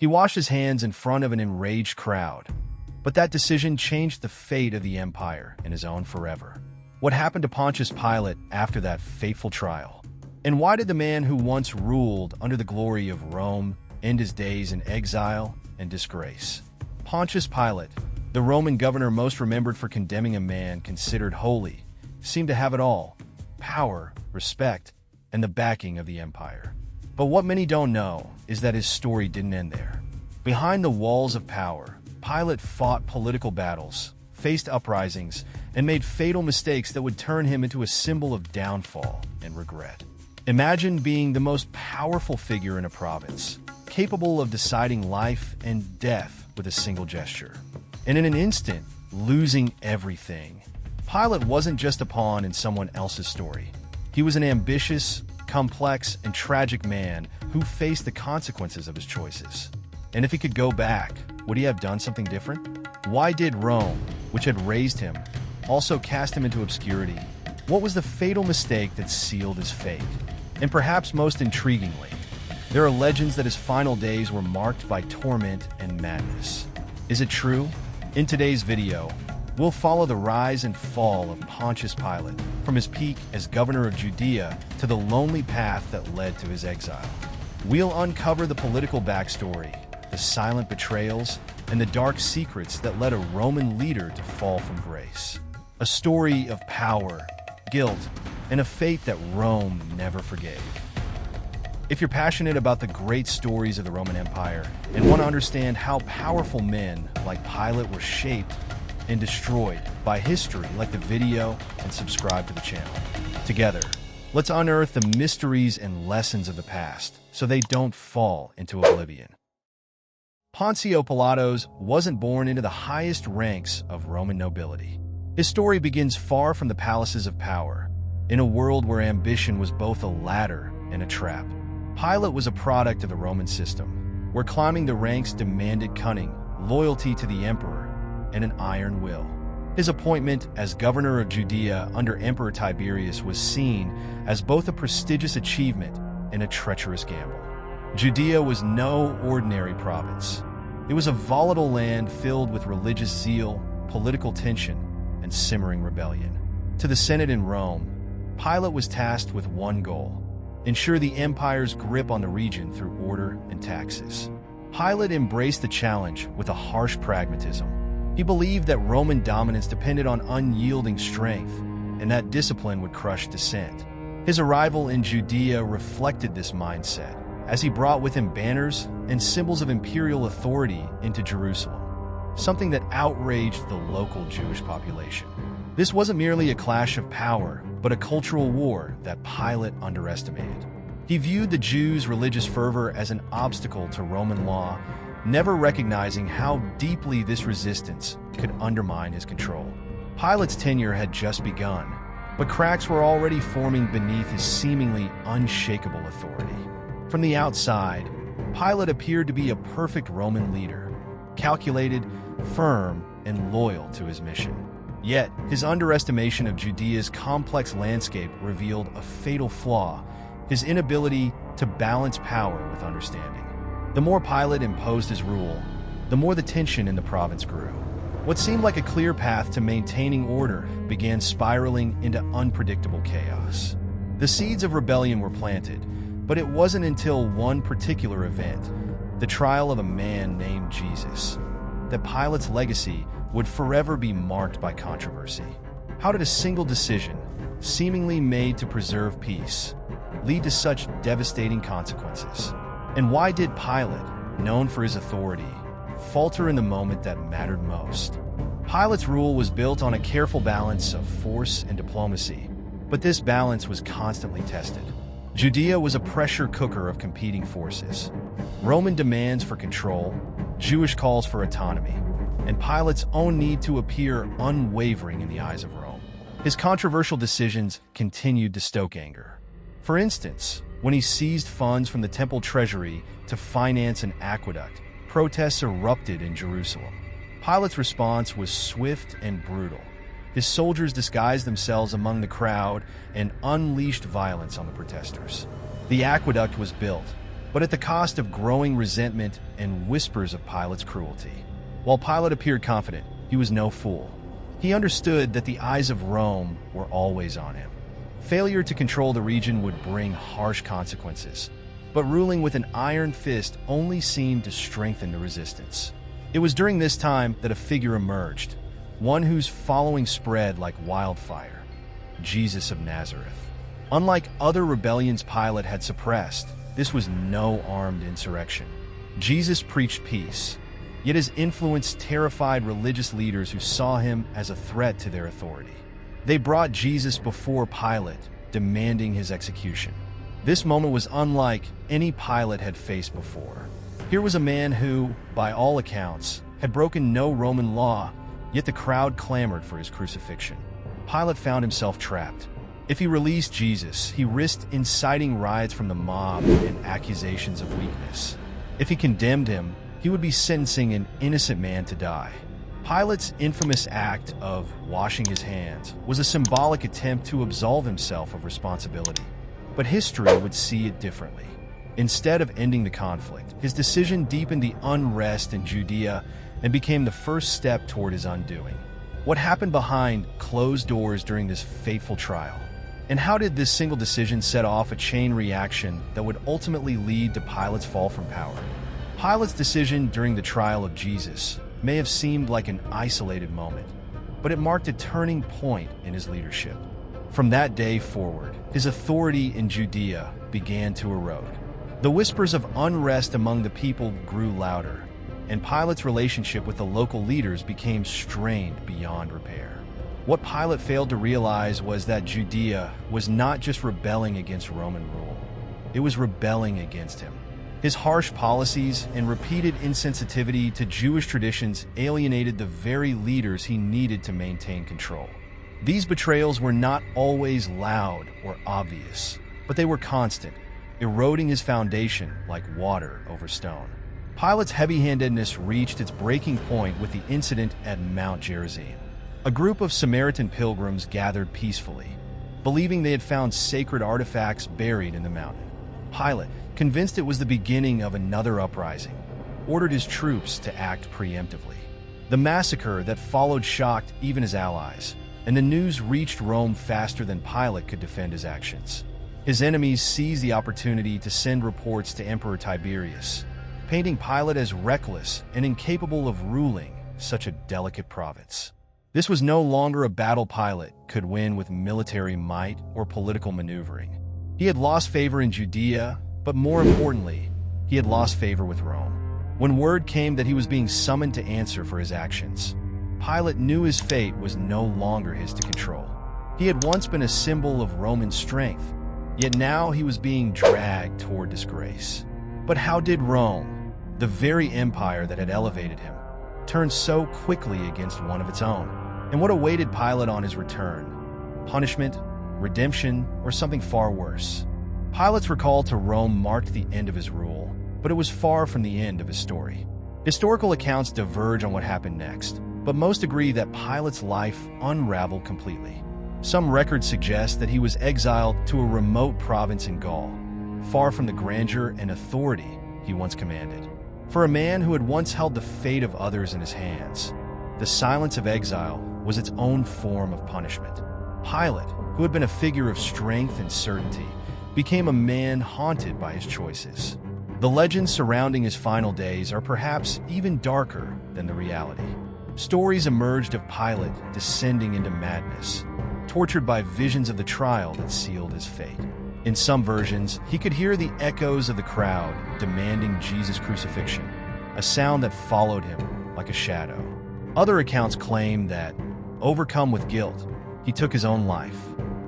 He washed his hands in front of an enraged crowd. But that decision changed the fate of the empire and his own forever. What happened to Pontius Pilate after that fateful trial? And why did the man who once ruled under the glory of Rome end his days in exile and disgrace? Pontius Pilate, the Roman governor most remembered for condemning a man considered holy, seemed to have it all: power, respect, and the backing of the empire. But what many don't know is that his story didn't end there. Behind the walls of power, Pilate fought political battles, faced uprisings, and made fatal mistakes that would turn him into a symbol of downfall and regret. Imagine being the most powerful figure in a province, capable of deciding life and death with a single gesture, and in an instant, losing everything. Pilate wasn't just a pawn in someone else's story. He was an ambitious, complex, and tragic man who faced the consequences of his choices. And if he could go back, would he have done something different? Why did Rome, which had raised him, also cast him into obscurity? What was the fatal mistake that sealed his fate? And perhaps most intriguingly, there are legends that his final days were marked by torment and madness. Is it true? In today's video, we'll follow the rise and fall of Pontius Pilate, from his peak as governor of Judea to the lonely path that led to his exile. We'll uncover the political backstory, the silent betrayals, and the dark secrets that led a Roman leader to fall from grace. A story of power, guilt, and a fate that Rome never forgave. If you're passionate about the great stories of the Roman Empire and want to understand how powerful men like Pilate were shaped and destroyed by history, like the video and subscribe to the channel. Together, let's unearth the mysteries and lessons of the past so they don't fall into oblivion. Pontius Pilate wasn't born into the highest ranks of Roman nobility. His story begins far from the palaces of power, in a world where ambition was both a ladder and a trap. Pilate was a product of the Roman system, where climbing the ranks demanded cunning, loyalty to the emperor, and an iron will. His appointment as governor of Judea under Emperor Tiberius was seen as both a prestigious achievement and a treacherous gamble. Judea was no ordinary province. It was a volatile land filled with religious zeal, political tension, and simmering rebellion. To the Senate in Rome, Pilate was tasked with one goal: ensure the empire's grip on the region through order and taxes. Pilate embraced the challenge with a harsh pragmatism. He believed that Roman dominance depended on unyielding strength, and that discipline would crush dissent. His arrival in Judea reflected this mindset, as he brought with him banners and symbols of imperial authority into Jerusalem, something that outraged the local Jewish population. This wasn't merely a clash of power, but a cultural war that Pilate underestimated. He viewed the Jews' religious fervor as an obstacle to Roman law, never recognizing how deeply this resistance could undermine his control. Pilate's tenure had just begun, but cracks were already forming beneath his seemingly unshakable authority. From the outside, Pilate appeared to be a perfect Roman leader, calculated, firm, and loyal to his mission. Yet, his underestimation of Judea's complex landscape revealed a fatal flaw: his inability to balance power with understanding. The more Pilate imposed his rule, the more the tension in the province grew. What seemed like a clear path to maintaining order began spiraling into unpredictable chaos. The seeds of rebellion were planted, but it wasn't until one particular event, the trial of a man named Jesus, that Pilate's legacy would forever be marked by controversy. How did a single decision, seemingly made to preserve peace, lead to such devastating consequences? And why did Pilate, known for his authority, falter in the moment that mattered most? Pilate's rule was built on a careful balance of force and diplomacy, but this balance was constantly tested. Judea was a pressure cooker of competing forces: Roman demands for control, Jewish calls for autonomy, and Pilate's own need to appear unwavering in the eyes of Rome. His controversial decisions continued to stoke anger. For instance, when he seized funds from the temple treasury to finance an aqueduct, protests erupted in Jerusalem. Pilate's response was swift and brutal. His soldiers disguised themselves among the crowd and unleashed violence on the protesters. The aqueduct was built, but at the cost of growing resentment and whispers of Pilate's cruelty. While Pilate appeared confident, he was no fool. He understood that the eyes of Rome were always on him. Failure to control the region would bring harsh consequences, but ruling with an iron fist only seemed to strengthen the resistance. It was during this time that a figure emerged, one whose following spread like wildfire: Jesus of Nazareth. Unlike other rebellions Pilate had suppressed, this was no armed insurrection. Jesus preached peace, yet his influence terrified religious leaders who saw him as a threat to their authority. They brought Jesus before Pilate, demanding his execution. This moment was unlike any Pilate had faced before. Here was a man who, by all accounts, had broken no Roman law, yet the crowd clamored for his crucifixion. Pilate found himself trapped. If he released Jesus, he risked inciting riots from the mob and accusations of weakness. If he condemned him, he would be sentencing an innocent man to die. Pilate's infamous act of washing his hands was a symbolic attempt to absolve himself of responsibility. But history would see it differently. Instead of ending the conflict, his decision deepened the unrest in Judea and became the first step toward his undoing. What happened behind closed doors during this fateful trial? And how did this single decision set off a chain reaction that would ultimately lead to Pilate's fall from power? Pilate's decision during the trial of Jesus may have seemed like an isolated moment, but it marked a turning point in his leadership. From that day forward, his authority in Judea began to erode. The whispers of unrest among the people grew louder, and Pilate's relationship with the local leaders became strained beyond repair. What Pilate failed to realize was that Judea was not just rebelling against Roman rule, it was rebelling against him. His harsh policies and repeated insensitivity to Jewish traditions alienated the very leaders he needed to maintain control. These betrayals were not always loud or obvious, but they were constant, eroding his foundation like water over stone. Pilate's heavy-handedness reached its breaking point with the incident at Mount Gerizim. A group of Samaritan pilgrims gathered peacefully, believing they had found sacred artifacts buried in the mountain. Pilate, convinced it was the beginning of another uprising, ordered his troops to act preemptively. The massacre that followed shocked even his allies, and the news reached Rome faster than Pilate could defend his actions. His enemies seized the opportunity to send reports to Emperor Tiberius, painting Pilate as reckless and incapable of ruling such a delicate province. This was no longer a battle Pilate could win with military might or political maneuvering. He had lost favor in Judea, but more importantly, he had lost favor with Rome. When word came that he was being summoned to answer for his actions, Pilate knew his fate was no longer his to control. He had once been a symbol of Roman strength, yet now he was being dragged toward disgrace. But how did Rome, the very empire that had elevated him, turn so quickly against one of its own? And what awaited Pilate on his return? Punishment, redemption, or something far worse? Pilate's recall to Rome marked the end of his rule, but it was far from the end of his story. Historical accounts diverge on what happened next, but most agree that Pilate's life unraveled completely. Some records suggest that he was exiled to a remote province in Gaul, far from the grandeur and authority he once commanded. For a man who had once held the fate of others in his hands, the silence of exile was its own form of punishment. Pilate, who had been a figure of strength and certainty, became a man haunted by his choices. The legends surrounding his final days are perhaps even darker than the reality. Stories emerged of Pilate descending into madness, tortured by visions of the trial that sealed his fate. In some versions, he could hear the echoes of the crowd demanding Jesus' crucifixion, a sound that followed him like a shadow. Other accounts claim that, overcome with guilt, he took his own life.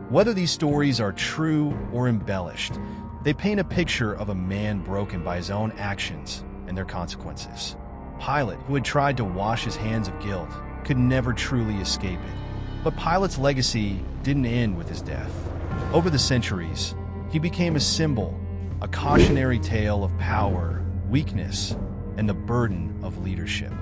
Whether these stories are true or embellished, they paint a picture of a man broken by his own actions and their consequences. Pilate, who had tried to wash his hands of guilt, could never truly escape it. But Pilate's legacy didn't end with his death. Over the centuries, he became a symbol, a cautionary tale of power, weakness, and the burden of leadership.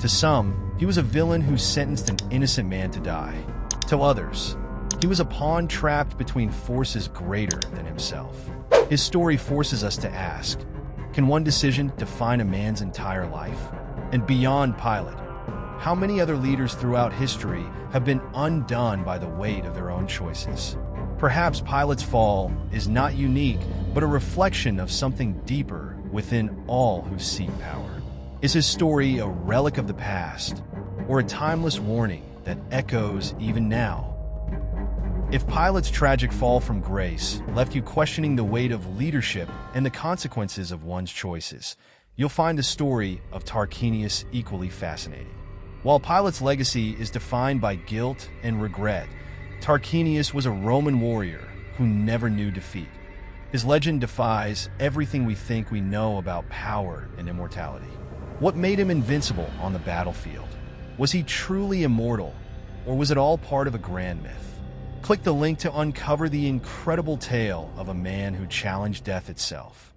To some, he was a villain who sentenced an innocent man to die. To others, he was a pawn trapped between forces greater than himself. His story forces us to ask, Can one decision define a man's entire life? And beyond Pilate, how many other leaders throughout history have been undone by the weight of their own choices? Perhaps Pilate's fall is not unique, but a reflection of something deeper within all who seek power. Is his story a relic of the past, or a timeless warning that echoes even now? If Pilate's tragic fall from grace left you questioning the weight of leadership and the consequences of one's choices, you'll find the story of Tarquinius equally fascinating. While Pilate's legacy is defined by guilt and regret, Tarquinius was a Roman warrior who never knew defeat. His legend defies everything we think we know about power and immortality. What made him invincible on the battlefield? Was he truly immortal, or was it all part of a grand myth? Click the link to uncover the incredible tale of a man who challenged death itself.